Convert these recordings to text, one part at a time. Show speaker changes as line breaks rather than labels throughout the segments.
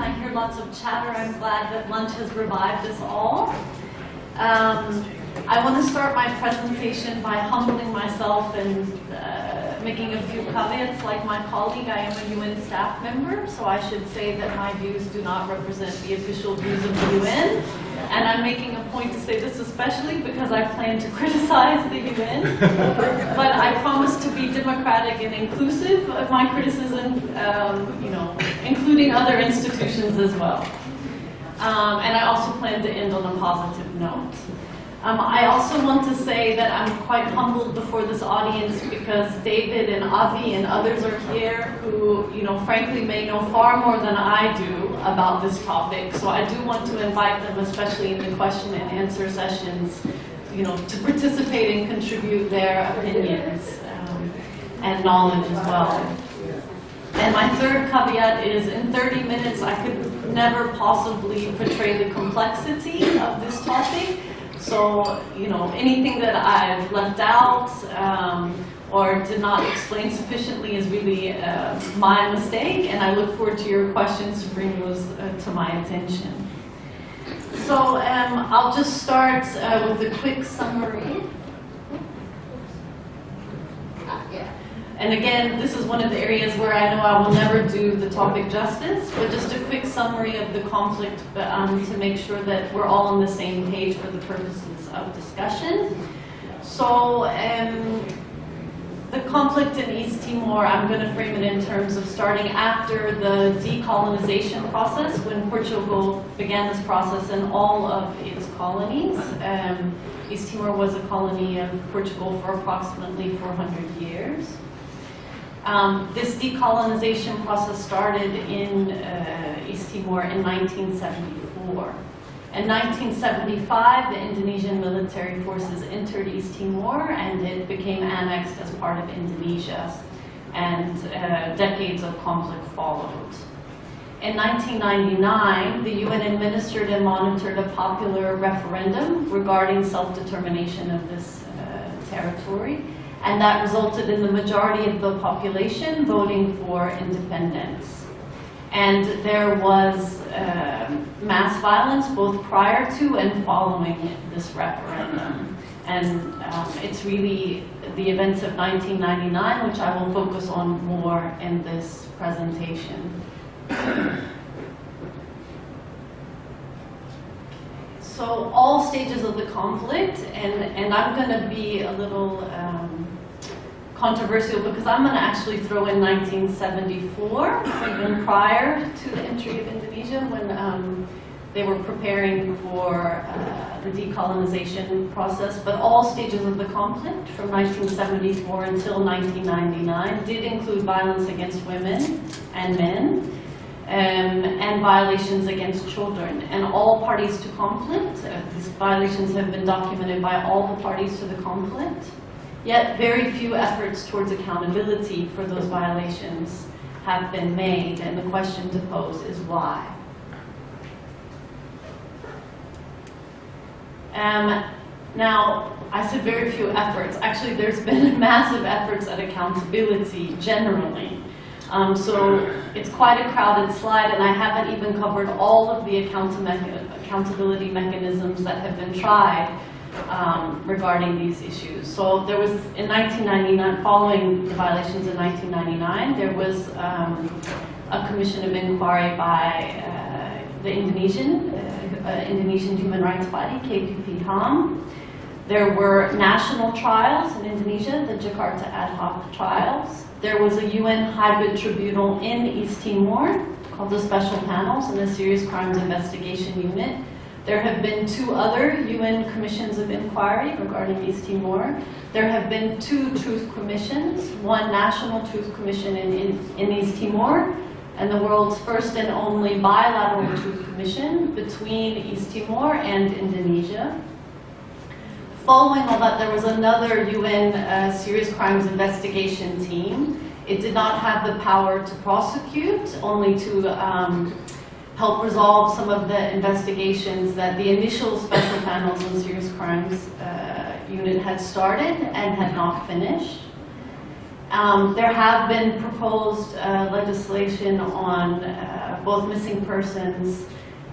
I hear lots of chatter. I'm glad that lunch has revived us all. I want to start my presentation by humbling myself and making a few caveats. Like my colleague, I am a UN staff member, so I should say that my views do not represent the official views of the UN. And I'm making a point to say this especially because I plan to criticize the UN. But I promise to be democratic and inclusive of my criticism, including other institutions as well. And I also plan to end on a positive note. I also want to say that I'm quite humbled before this audience because David and Avi and others are here who, frankly may know far more than I do about this topic. So I do want to invite them, especially in the question and answer sessions, to participate and contribute their opinions and knowledge as well. And my third caveat is in 30 minutes I could never possibly portray the complexity of this topic. So, anything that I've left out or did not explain sufficiently is really my mistake, and I look forward to your questions to bring those to my attention. So I'll just start with a quick summary. And again, this is one of the areas where I know I will never do the topic justice, but just a quick summary of the conflict to make sure that we're all on the same page for the purposes of discussion. So the conflict in East Timor, I'm going to frame it in terms of starting after the decolonization process, when Portugal began this process in all of its colonies. East Timor was a colony of Portugal for approximately 400 years. This decolonization process started in East Timor in 1974. In 1975, the Indonesian military forces entered East Timor and it became annexed as part of Indonesia, and decades of conflict followed. In 1999, the UN administered and monitored a popular referendum regarding self-determination of this territory. And that resulted in the majority of the population voting for independence. And there was mass violence both prior to and following this referendum. And it's really the events of 1999, which I will focus on more in this presentation. So all stages of the conflict, and I'm going to be a little controversial because I'm going to actually throw in 1974, even prior to the entry of Indonesia, when they were preparing for the decolonization process. But all stages of the conflict from 1974 until 1999 did include violence against women and men. And violations against children. And all parties to conflict, these violations have been documented by all the parties to the conflict, yet very few efforts towards accountability for those violations have been made, and the question to pose is why? Now, I said very few efforts. Actually, there's been massive efforts at accountability generally. So it's quite a crowded slide, and I haven't even covered all of the accountability mechanisms that have been tried regarding these issues. So there was, in 1999, following the violations in 1999, there was a commission of inquiry by the Indonesian human rights body, KPP-HAM. There were national trials in Indonesia, the Jakarta ad hoc trials. There was a UN hybrid tribunal in East Timor called the Special Panels and the Serious Crimes Investigation Unit. There have been 2 other UN commissions of inquiry regarding East Timor. There have been 2 truth commissions, one national truth commission in East Timor, and the world's first and only bilateral truth commission between East Timor and Indonesia. Following all that, there was another UN serious crimes investigation team. It did not have the power to prosecute, only to help resolve some of the investigations that the initial special panels on serious crimes unit had started and had not finished. There have been proposed legislation on both missing persons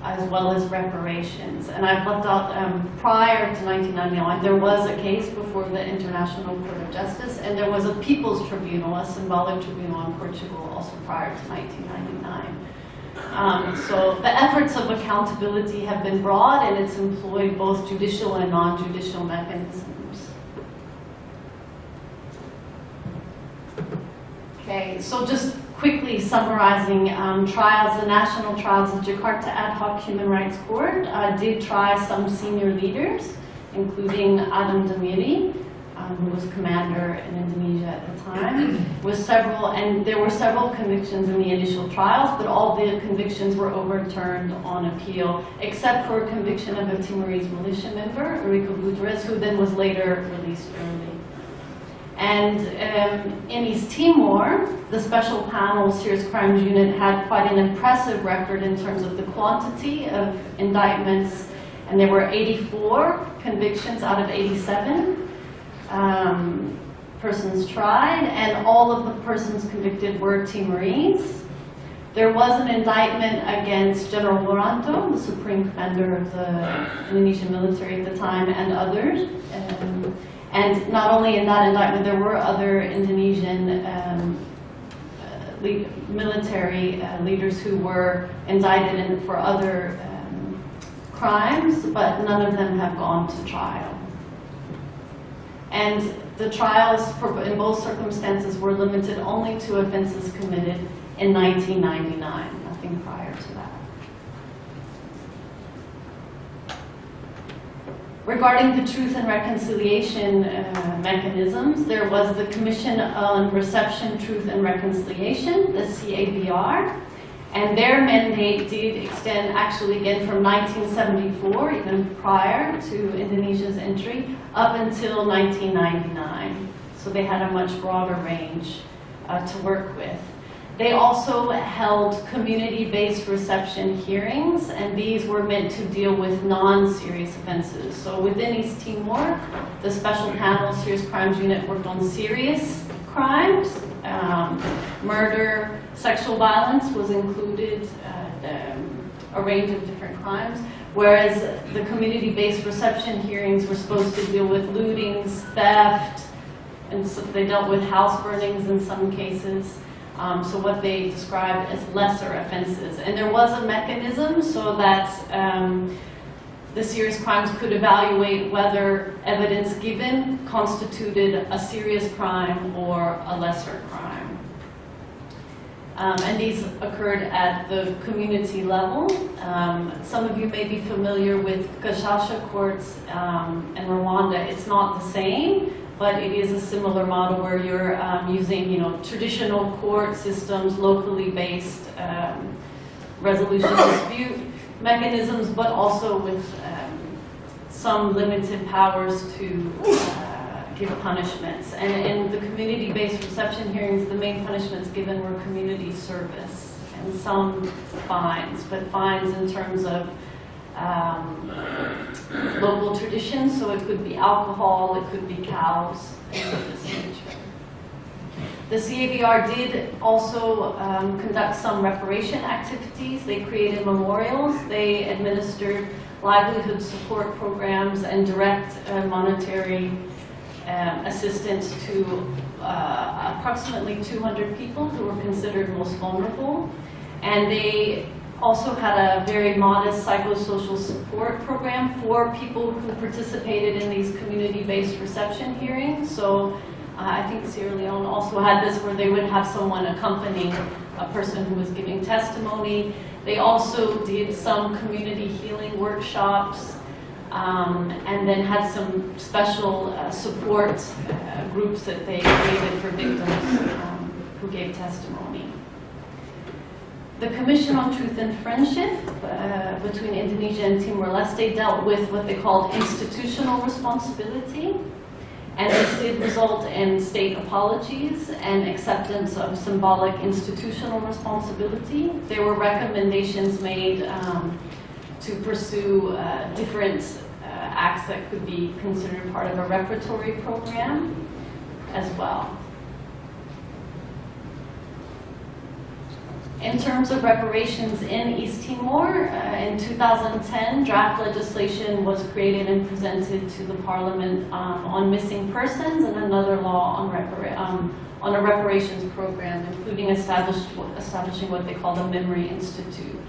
as well as reparations. And I've left out, prior to 1999, there was a case before the International Court of Justice, and there was a People's Tribunal, a symbolic tribunal in Portugal, also prior to 1999. So the efforts of accountability have been broad, and it's employed both judicial and non-judicial mechanisms. Okay, so just quickly summarizing trials, the national trials of Jakarta Ad Hoc Human Rights Court did try some senior leaders, including Adam Damiri, who was commander in Indonesia at the time, and there were several convictions in the initial trials, but all the convictions were overturned on appeal, except for a conviction of a Timorese militia member, Eurico Gutierrez, who then was later released early. And in East Timor, the Special Panel Serious Crimes Unit had quite an impressive record in terms of the quantity of indictments, and there were 84 convictions out of 87 persons tried, and all of the persons convicted were Timorese. There was an indictment against General Wiranto, the Supreme Commander of the Indonesian military at the time, and others. And not only in that indictment, there were other Indonesian military leaders who were indicted for other crimes, but none of them have gone to trial. And the trials in both circumstances were limited only to offenses committed in 1999, nothing prior to that. Regarding the truth and reconciliation mechanisms, there was the Commission on Reception, Truth and Reconciliation, the CABR, and their mandate did extend actually again from 1974, even prior to Indonesia's entry, up until 1999. So they had a much broader range to work with. They also held community-based reception hearings, and these were meant to deal with non-serious offenses. So within East Timor, the Special Panel Serious Crimes Unit worked on serious crimes. Murder, sexual violence was included, a range of different crimes, whereas the community-based reception hearings were supposed to deal with lootings, theft, and so they dealt with house burnings in some cases. So what they described as lesser offenses. And there was a mechanism so that the serious crimes could evaluate whether evidence given constituted a serious crime or a lesser crime. And these occurred at the community level. Some of you may be familiar with Gacaca courts in Rwanda. It's not the same, but it is a similar model where you're using, traditional court systems, locally based resolution dispute mechanisms, but also with some limited powers to give punishments. And in the community-based reception hearings, the main punishments given were community service and some fines, but fines in terms of local traditions, so it could be alcohol, it could be cows, things of this nature. The CABR did also conduct some reparation activities. They created memorials, they administered livelihood support programs and direct monetary assistance to approximately 200 people who were considered most vulnerable. And they also had a very modest psychosocial support program for people who participated in these community-based reception hearings. So I think Sierra Leone also had this where they would have someone accompanying a person who was giving testimony. They also did some community healing workshops and then had some special support groups that they created for victims who gave testimony. The Commission on Truth and Friendship between Indonesia and Timor-Leste dealt with what they called institutional responsibility, and this did result in state apologies and acceptance of symbolic institutional responsibility. There were recommendations made to pursue different acts that could be considered part of a repertory program as well. In terms of reparations in East Timor, in 2010, draft legislation was created and presented to the Parliament on missing persons and another law on a reparations program, including establishing what they call the Memory Institute.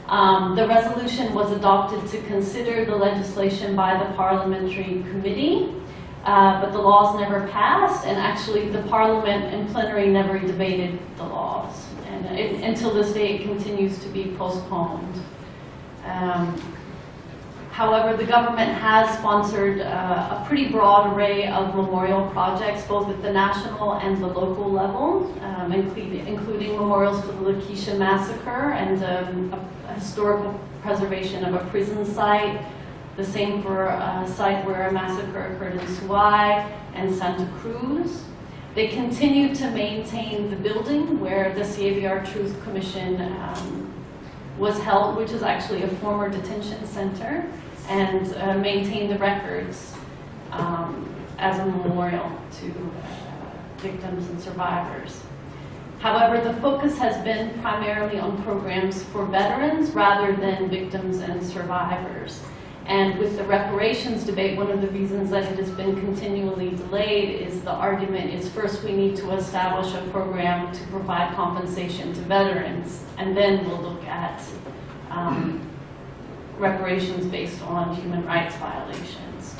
The resolution was adopted to consider the legislation by the parliamentary committee, but the laws never passed, and actually the Parliament in plenary never debated the laws. And until this day, it continues to be postponed. However, the government has sponsored a pretty broad array of memorial projects, both at the national and the local level, including memorials for the Leigh-Ashley massacre and a historical preservation of a prison site. The same for a site where a massacre occurred in Suai and Santa Cruz. They continue to maintain the building where the CAVR Truth Commission was held, which is actually a former detention center, and maintain the records as a memorial to victims and survivors. However, the focus has been primarily on programs for veterans rather than victims and survivors. And with the reparations debate, one of the reasons that it has been continually delayed is the argument is first we need to establish a program to provide compensation to veterans, and then we'll look at reparations based on human rights violations.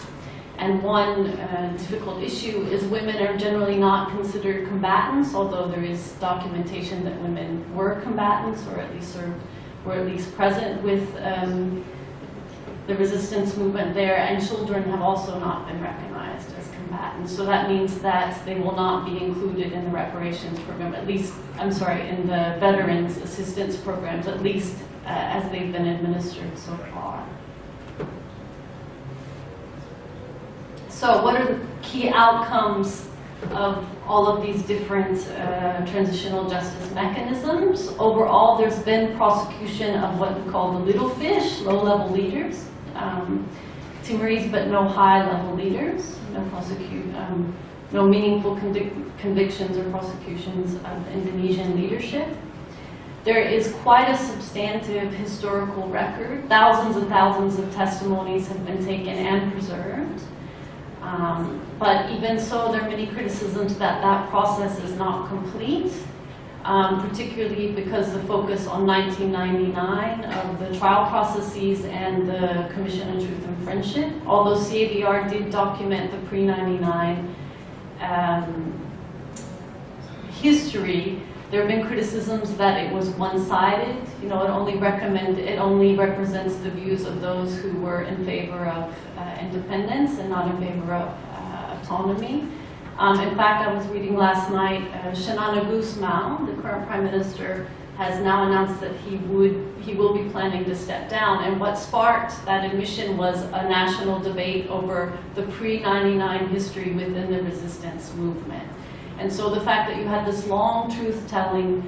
And one difficult issue is women are generally not considered combatants, although there is documentation that women were combatants or at least served, were at least present with the resistance movement there, and children have also not been recognized as combatants. So that means that they will not be included in the reparations program, at least, in the veterans assistance programs, at least as they've been administered so far. So what are the key outcomes of all of these different transitional justice mechanisms? Overall, there's been prosecution of what we call the little fish, low-level leaders, Timorese, but no high-level leaders, no meaningful convictions or prosecutions of Indonesian leadership. There is quite a substantive historical record. Thousands and thousands of testimonies have been taken and preserved. But even so, there are many criticisms that that process is not complete, particularly because the focus on 1999 of the trial processes and the Commission on Truth and Friendship. Although CAVR did document the pre-99 history, there have been criticisms that it was one-sided. It only represents the views of those who were in favor of independence and not in favor of autonomy. In fact, I was reading last night, Shanana Gusmao, the current Prime Minister, has now announced that he will be planning to step down. And what sparked that admission was a national debate over the pre-99 history within the resistance movement. And so the fact that you had this long truth-telling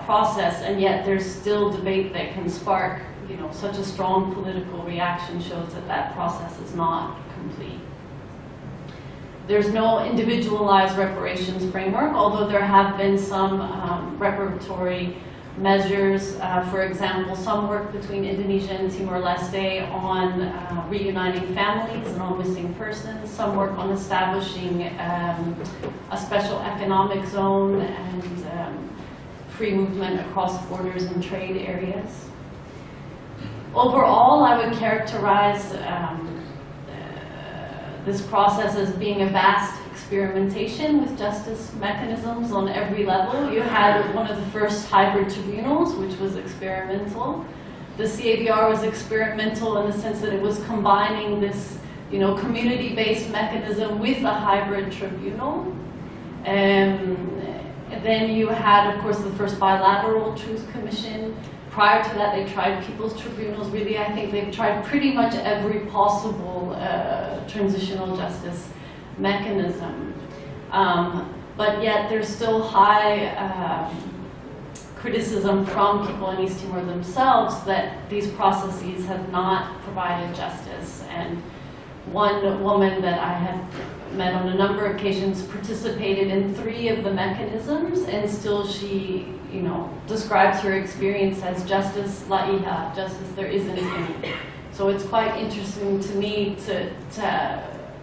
process, and yet there's still debate that can spark, such a strong political reaction, shows that that process is not complete. There's no individualized reparations framework, although there have been some reparatory measures. For example, some work between Indonesia and Timor-Leste on reuniting families and on missing persons. Some work on establishing a special economic zone and free movement across borders and trade areas. Overall, I would characterize this process as being a vast experimentation with justice mechanisms on every level. You had one of the first hybrid tribunals, which was experimental. The CAVR was experimental in the sense that it was combining this, community-based mechanism with a hybrid tribunal. And then you had, of course, the first bilateral truth commission. Prior to that, they tried people's tribunals. Really, I think they've tried pretty much every possible transitional justice mechanism. But yet there's still high criticism from people in East Timor themselves that these processes have not provided justice. And one woman that I had met on a number of occasions participated in 3 of the mechanisms, and still she, you know, describes her experience as justice la'iha, justice there isn't any. So it's quite interesting to me to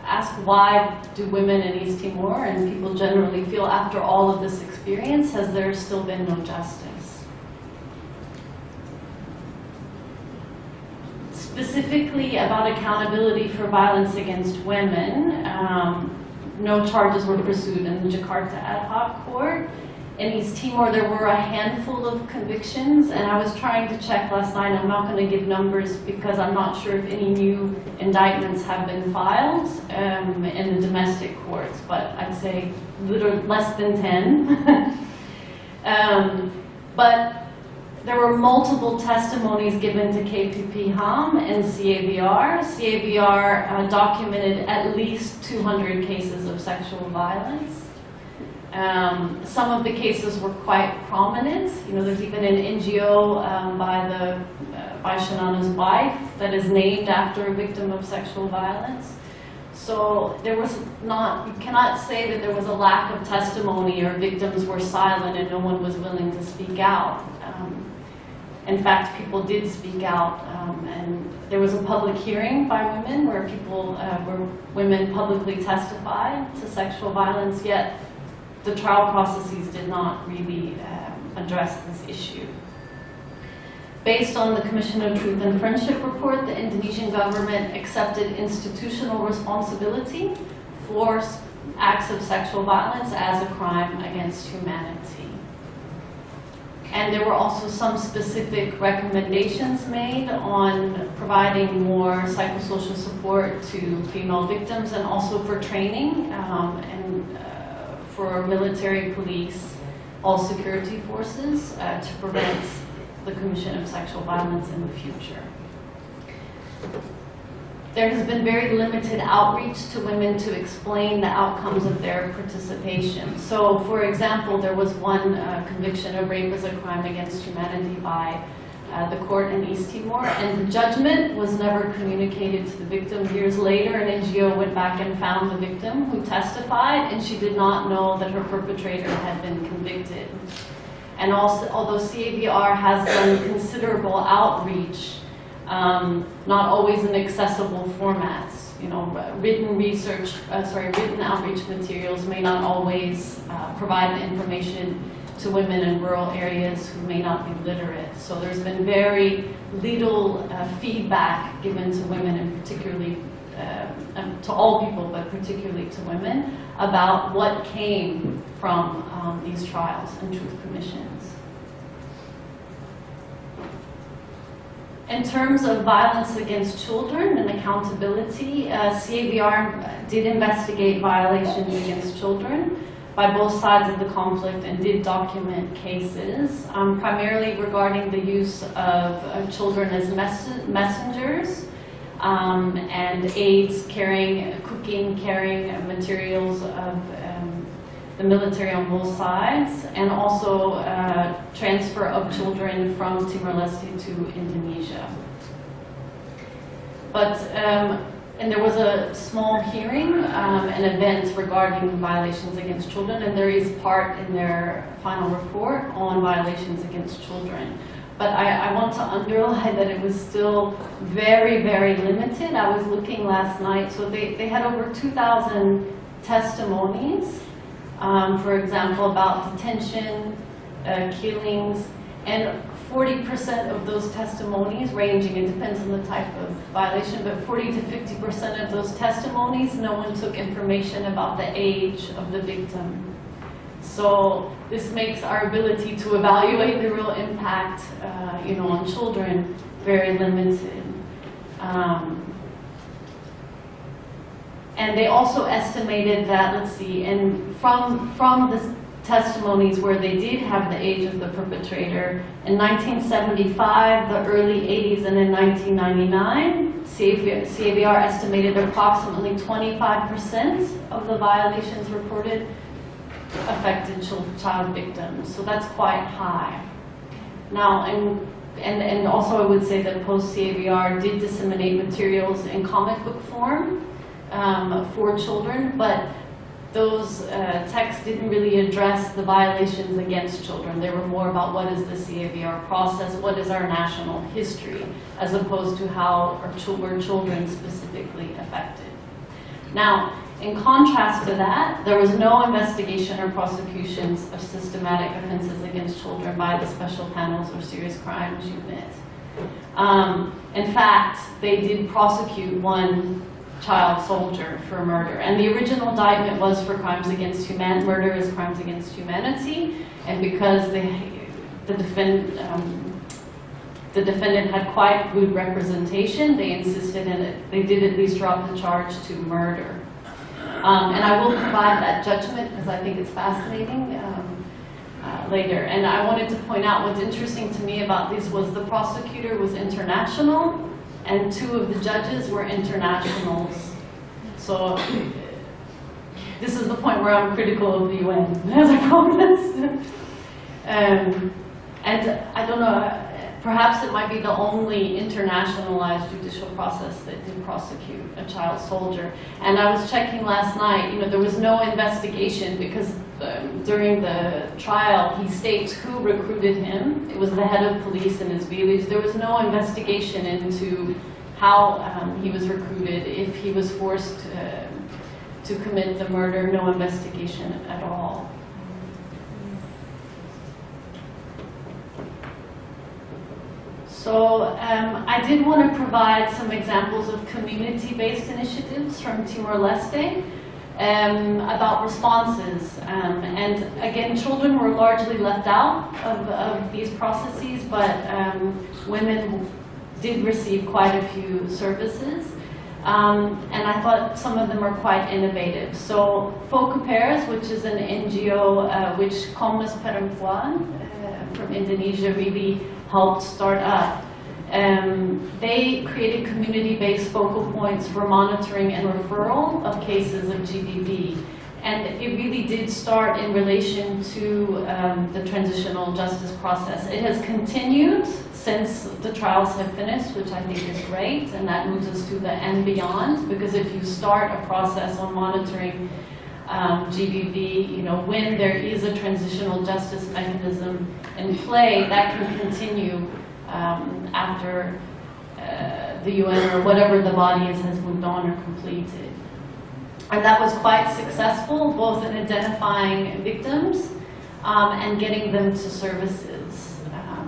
ask, why do women in East Timor and people generally feel after all of this experience has there still been no justice? Specifically about accountability for violence against women, no charges were pursued in the Jakarta Ad Hoc Court. In East Timor, there were a handful of convictions, and I was trying to check last night. I'm not going to give numbers because I'm not sure if any new indictments have been filed in the domestic courts, but I'd say literally less than 10. But there were multiple testimonies given to KPP-HAM and CAVR. CAVR documented at least 200 cases of sexual violence. Some of the cases were quite prominent. You know, there's even an NGO by Shanana's wife that is named after a victim of sexual violence. So there was not, you cannot say that there was a lack of testimony or victims were silent and no one was willing to speak out. In fact, people did speak out, and there was a public hearing by women where women publicly testified to sexual violence, yet the trial processes did not really address this issue. Based on the Commission of Truth and Friendship report, the Indonesian government accepted institutional responsibility for acts of sexual violence as a crime against humanity. And there were also some specific recommendations made on providing more psychosocial support to female victims, and also for training for military, police, all security forces to prevent the commission of sexual violence in the future. There has been very limited outreach to women to explain the outcomes of their participation. So, for example, there was one conviction of rape as a crime against humanity by the court in East Timor, and the judgment was never communicated to the victim. Years later, an NGO went back and found the victim who testified, and she did not know that her perpetrator had been convicted. And also, although CAVR has done considerable outreach, not always in accessible formats. You know, written outreach materials may not always provide the information to women in rural areas who may not be literate. So there's been very little feedback given to women, and particularly to all people, but particularly to women, about what came from these trials and truth commissions. In terms of violence against children and accountability, CAVR did investigate violations against children by both sides of the conflict and did document cases, primarily regarding the use of children as messengers and aides carrying materials of the military on both sides, and also transfer of children from Timor-Leste to Indonesia. But, and there was a small hearing, an event regarding violations against children, and there is part in their final report on violations against children. But I want to underline that it was still very, very limited. I was looking last night, so they had over 2,000 testimonies, for example, about detention, killings, and 40% of those testimonies, ranging, it depends on the type of violation, but 40 to 50% of those testimonies, no one took information about the age of the victim. So this makes our ability to evaluate the real impact, on children very limited. And they also estimated that, and from the testimonies where they did have the age of the perpetrator, in 1975, the early 80s, and in 1999, CAVR estimated approximately 25% of the violations reported affected child victims. So that's quite high. Now, in and also I would say that post-CAVR did disseminate materials in comic book form for children, but those texts didn't really address the violations against children. They were more about what is the CAVR process, what is our national history, as opposed to how were children specifically affected. Now, in contrast to that, there was no investigation or prosecutions of systematic offenses against children by the Special Panels or Serious Crimes Unit. In fact, they did prosecute one child soldier for murder, and the original indictment was for crimes against humanity. Murder is crimes against humanity, and because the defendant had quite good representation, they insisted in it. They did at least drop the charge to murder. And I will provide that judgment because I think it's fascinating later. And I wanted to point out what's interesting to me about these was the prosecutor was international, and 2 of the judges were internationals. So this is the point where I'm critical of the UN, as I promised. And I don't know, perhaps it might be the only internationalized judicial process that did prosecute a child soldier. And I was checking last night, you know, there was no investigation because during the trial he states who recruited him. It was the head of police in his village. There was no investigation into how he was recruited, if he was forced to commit the murder, no investigation at all. So I did want to provide some examples of community-based initiatives from Timor-Leste about responses. And again, children were largely left out of these processes, but women did receive quite a few services. And I thought some of them are quite innovative. So Reparations, which is an NGO which Communitybased from Indonesia really helped start up. They created community-based focal points for monitoring and referral of cases of GBV. And it really did start in relation to the transitional justice process. It has continued since the trials have finished, which I think is great, and that moves us to the and beyond, because if you start a process on monitoring GBV, you know, when there is a transitional justice mechanism in play, that can continue after the UN or whatever the body is has moved on or completed. And that was quite successful, both in identifying victims and getting them to services.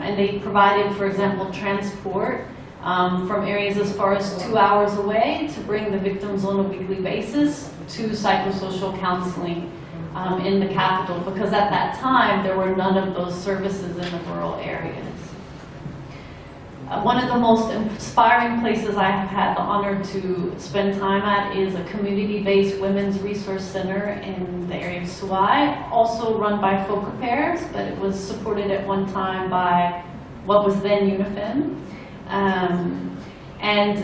And they provided, for example, transport from areas as far as 2 hours away to bring the victims on a weekly basis to psychosocial counseling in the capital, because at that time there were none of those services in the rural areas. One of the most inspiring places I have had the honor to spend time at is a community-based women's resource center in the area of Suai, also run by Reparations, but it was supported at one time by what was then UNIFEM. And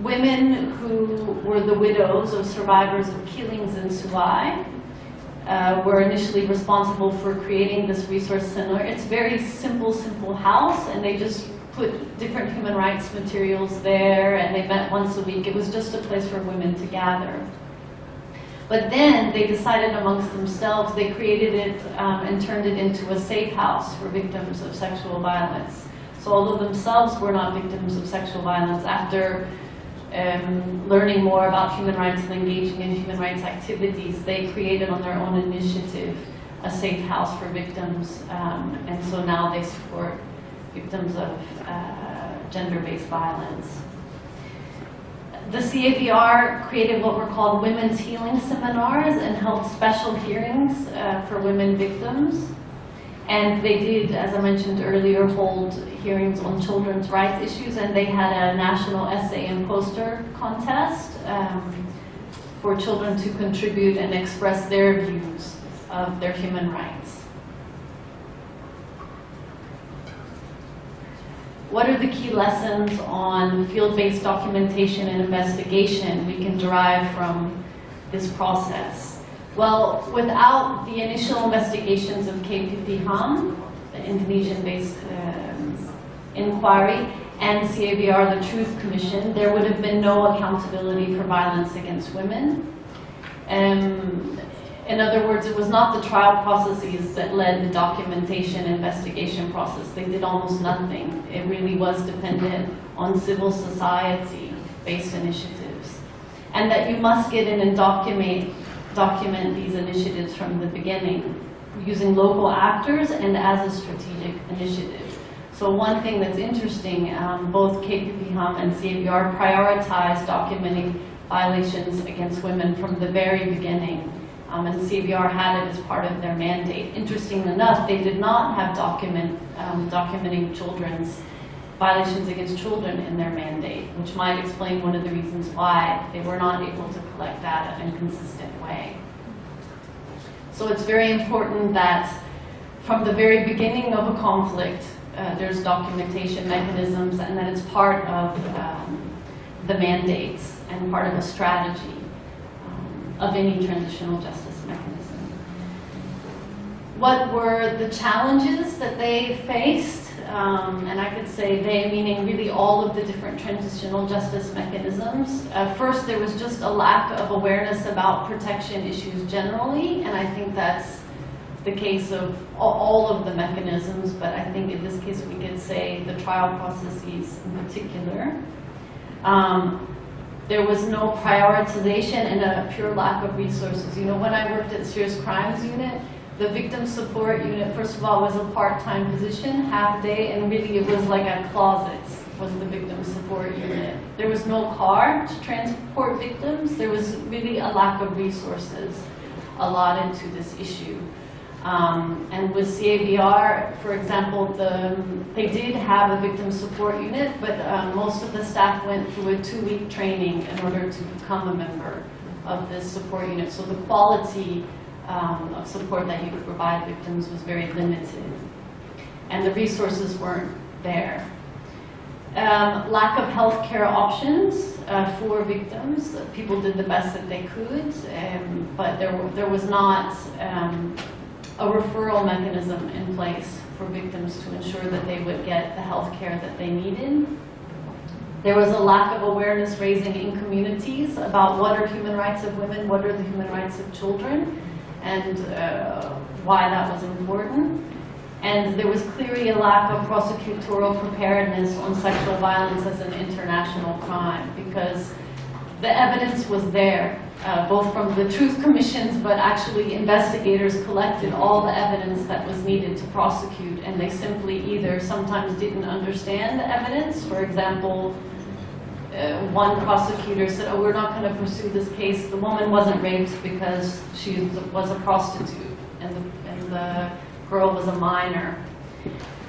women who were the widows of survivors of killings in Suai were initially responsible for creating this resource center. It's very simple house, and they just put different human rights materials there, and they met once a week. It was just a place for women to gather. But then they decided amongst themselves, they created it and turned it into a safe house for victims of sexual violence. So although themselves were not victims of sexual violence, after learning more about human rights and engaging in human rights activities, they created on their own initiative a safe house for victims. And so now they support victims of gender-based violence. The CAVR created what were called women's healing seminars and held special hearings for women victims. And they did, as I mentioned earlier, hold hearings on children's rights issues, and they had a national essay and poster contest for children to contribute and express their views of their human rights. What are the key lessons on field-based documentation and investigation we can derive from this process? Well, without the initial investigations of KPPHAM, the Indonesian-based Inquiry and CAVR, the Truth Commission, there would have been no accountability for violence against women. In other words, it was not the trial processes that led the documentation investigation process. They did almost nothing. It really was dependent on civil society-based initiatives. And that you must get in and document these initiatives from the beginning, using local actors and as a strategic initiative. So one thing that's interesting, both KPP-HUM and CAVR prioritized documenting violations against women from the very beginning. And CAVR had it as part of their mandate. Interestingly enough, they did not have documenting children's violations against children in their mandate, which might explain one of the reasons why they were not able to collect data in a consistent way. So it's very important that from the very beginning of a conflict, there's documentation mechanisms, and that it's part of the mandates and part of a strategy of any transitional justice mechanism. What were the challenges that they faced? And I could say they, meaning really all of the different transitional justice mechanisms. First, there was just a lack of awareness about protection issues generally, and I think that's the case of all of the mechanisms, but I think in this case we could say the trial processes in particular. There was no prioritization and a pure lack of resources. You know, when I worked at Serious Crimes Unit, the victim support unit, first of all, was a part-time position, half day, and really it was like a closet was the victim support unit. There was no car to transport victims. There was really a lack of resources allotted to this issue. And with CAVR, for example, they did have a victim support unit, but most of the staff went through a 2-week training in order to become a member of this support unit. So the quality of support that you could provide victims was very limited, and the resources weren't there. Lack of healthcare options for victims. People did the best that they could, but there was not a referral mechanism in place for victims to ensure that they would get the health care that they needed. There was a lack of awareness raising in communities about what are human rights of women, what are the human rights of children, and why that was important. And there was clearly a lack of prosecutorial preparedness on sexual violence as an international crime, because the evidence was there. Both from the truth commissions, but actually investigators collected all the evidence that was needed to prosecute, and they simply either sometimes didn't understand the evidence. For example, one prosecutor said, oh, we're not going to pursue this case. The woman wasn't raped because she was a prostitute, and the girl was a minor.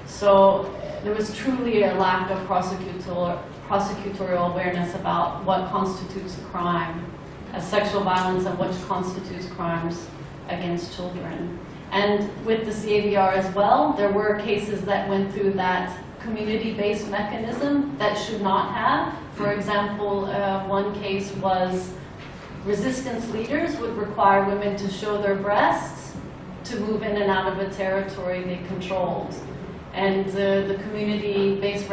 So there was truly a lack of prosecutorial awareness about what constitutes a crime as sexual violence and what constitutes crimes against children. And with the CAVR as well, there were cases that went through that community-based mechanism that should not have. For example, one case was resistance leaders would require women to show their breasts to move in and out of a territory they controlled. And the community-based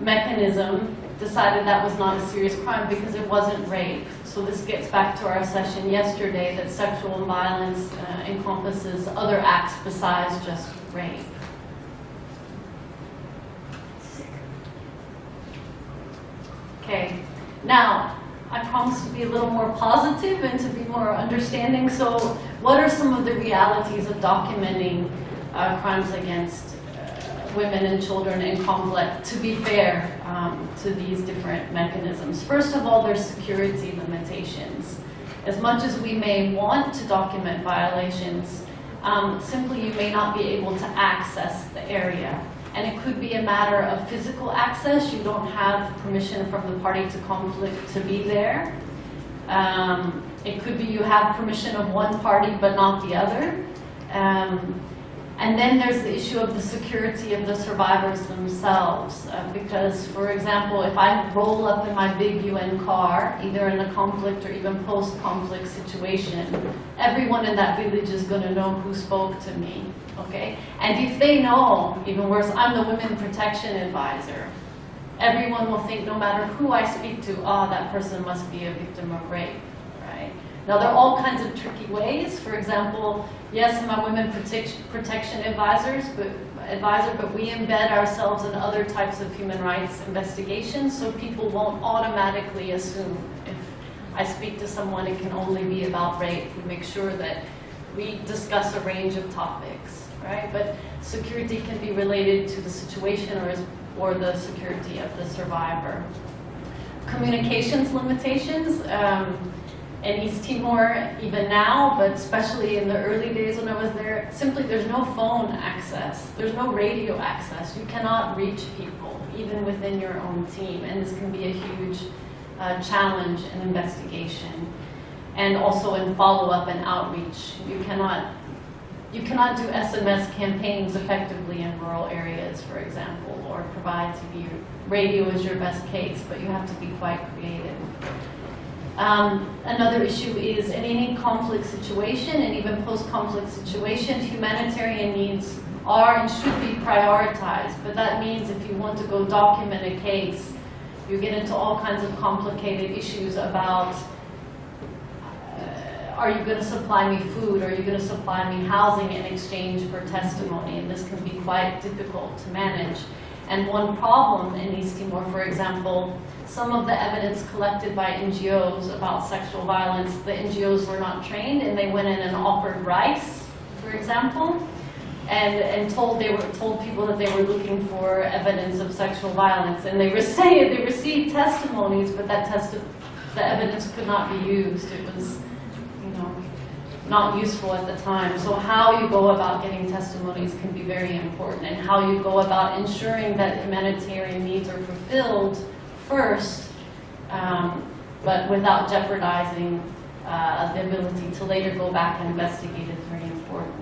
mechanism decided that was not a serious crime because it wasn't rape. So this gets back to our session yesterday, that sexual violence encompasses other acts besides just rape. Okay, now I promise to be a little more positive and to be more understanding. So what are some of the realities of documenting crimes against women and children in conflict, to be fair to these different mechanisms? First of all, there's security limitations. As much as we may want to document violations, simply you may not be able to access the area. And it could be a matter of physical access. You don't have permission from the party to conflict to be there. It could be you have permission of one party but not the other. And then there's the issue of the security of the survivors themselves. Because, for example, if I roll up in my big UN car, either in a conflict or even post-conflict situation, everyone in that village is going to know who spoke to me, okay? And if they know, even worse, I'm the Women Protection Advisor, everyone will think no matter who I speak to, oh, that person must be a victim of rape, right? Now, there are all kinds of tricky ways. For example, yes, I'm a Women Protection Advisor, but we embed ourselves in other types of human rights investigations, so people won't automatically assume if I speak to someone, it can only be about rape. We make sure that we discuss a range of topics, right? But security can be related to the situation or the security of the survivor. Communications limitations. In East Timor, even now, but especially in the early days when I was there, simply there's no phone access. There's no radio access. You cannot reach people, even within your own team. And this can be a huge challenge in investigation. And also in follow-up and outreach. You cannot do SMS campaigns effectively in rural areas, for example, or provide TV. Radio is your best case, but you have to be quite creative. Another issue is in any conflict situation and even post-conflict situation, humanitarian needs are and should be prioritized. But that means if you want to go document a case, you get into all kinds of complicated issues about are you going to supply me food? Are you going to supply me housing in exchange for testimony? And this can be quite difficult to manage. And one problem in East Timor, for example, some of the evidence collected by NGOs about sexual violence, the NGOs were not trained and they went in and offered rice, for example, and told people that they were looking for evidence of sexual violence. And they received testimonies, but the evidence could not be used. It was, not useful at the time. So how you go about getting testimonies can be very important, and how you go about ensuring that humanitarian needs are fulfilled first, but without jeopardizing the ability to later go back and investigate is very important.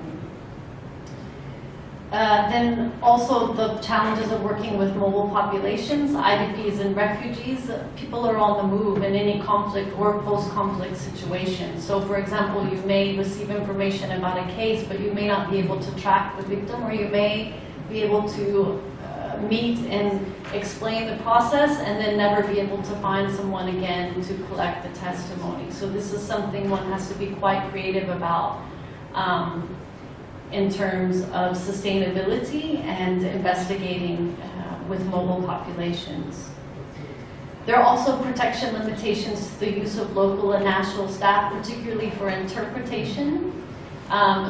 Then also the challenges of working with mobile populations, IDPs and refugees. People are on the move in any conflict or post-conflict situation. So for example, you may receive information about a case, but you may not be able to track the victim, or you may be able to meet and explain the process and then never be able to find someone again to collect the testimony. So this is something one has to be quite creative about. In terms of sustainability and investigating with mobile populations. There are also protection limitations to the use of local and national staff, particularly for interpretation.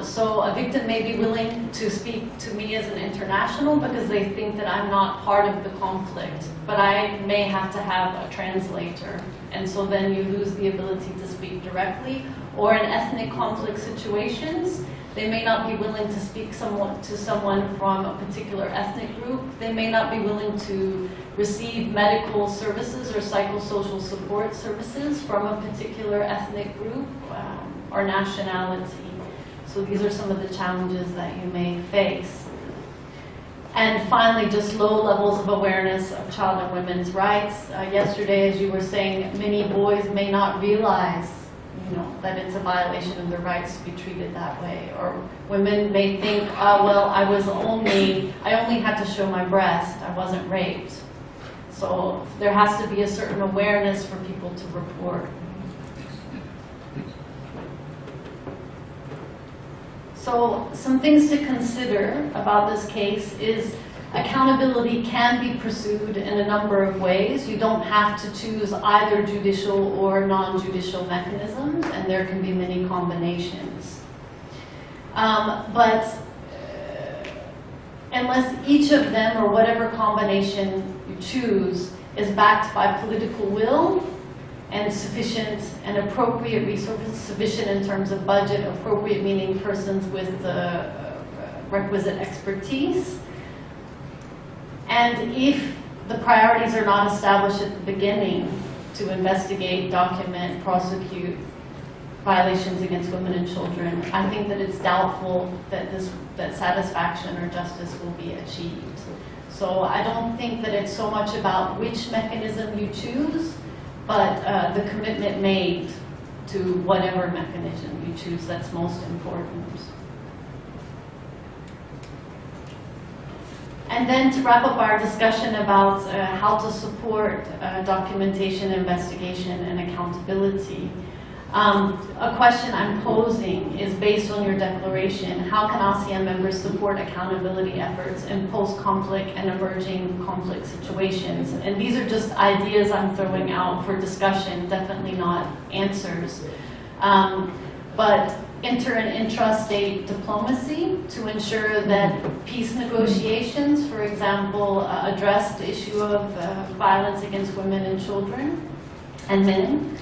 So a victim may be willing to speak to me as an international because they think that I'm not part of the conflict, but I may have to have a translator. And so then you lose the ability to speak directly. Or in ethnic conflict situations, they may not be willing to speak to someone from a particular ethnic group. They may not be willing to receive medical services or psychosocial support services from a particular ethnic group or nationality. So these are some of the challenges that you may face. And finally, just low levels of awareness of child and women's rights. Yesterday, as you were saying, many boys may not realize that it's a violation of their rights to be treated that way. Or women may think, well, I only had to show my breast, I wasn't raped. So there has to be a certain awareness for people to report. So some things to consider about this case is accountability can be pursued in a number of ways. You don't have to choose either judicial or non-judicial mechanisms, and there can be many combinations. But unless each of them, or whatever combination you choose, is backed by political will and sufficient and appropriate resources, sufficient in terms of budget, appropriate meaning persons with the requisite expertise, and if the priorities are not established at the beginning to investigate, document, prosecute, violations against women and children, I think that it's doubtful that that satisfaction or justice will be achieved. So I don't think that it's so much about which mechanism you choose, but the commitment made to whatever mechanism you choose that's most important. And then to wrap up our discussion about how to support documentation, investigation, and accountability, a question I'm posing is based on your declaration: how can ASEAN members support accountability efforts in post-conflict and emerging conflict situations? And these are just ideas I'm throwing out for discussion, definitely not answers. But inter and intra-state diplomacy to ensure that peace negotiations, for example, address the issue of violence against women and children and men.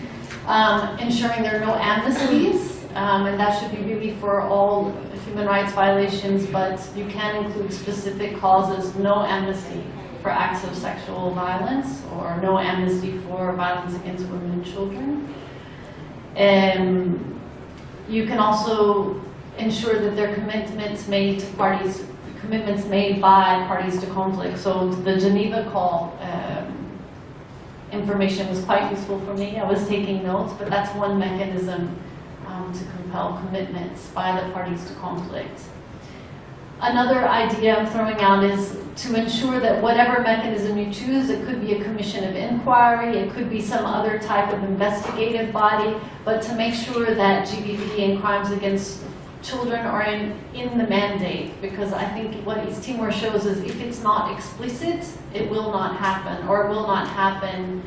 Ensuring there are no amnesties, and that should be really for all human rights violations, but you can include specific causes: no amnesty for acts of sexual violence, or no amnesty for violence against women and children. You can also ensure that there are commitments made by parties to conflict. So the Geneva call information was quite useful for me. I was taking notes, but that's one mechanism to compel commitments by the parties to conflict. Another idea I'm throwing out is to ensure that whatever mechanism you choose, it could be a commission of inquiry, it could be some other type of investigative body, but to make sure that GBV and crimes against children are in the mandate, because I think what East Timor shows is if it's not explicit, it will not happen, or it will not happen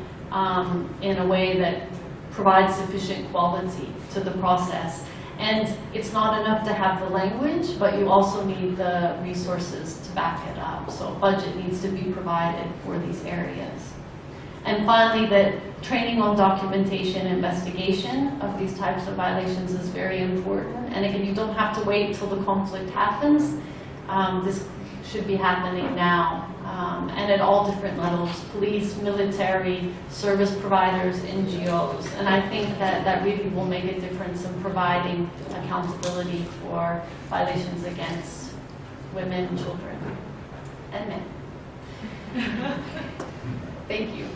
in a way that provides sufficient quality to the process. And it's not enough to have the language, but you also need the resources to back it up. So budget needs to be provided for these areas. And finally, that training on documentation and investigation of these types of violations is very important. And again, you don't have to wait till the conflict happens. This should be happening now, and at all different levels: police, military, service providers, NGOs. And I think that really will make a difference in providing accountability for violations against women, children, and men. Thank you.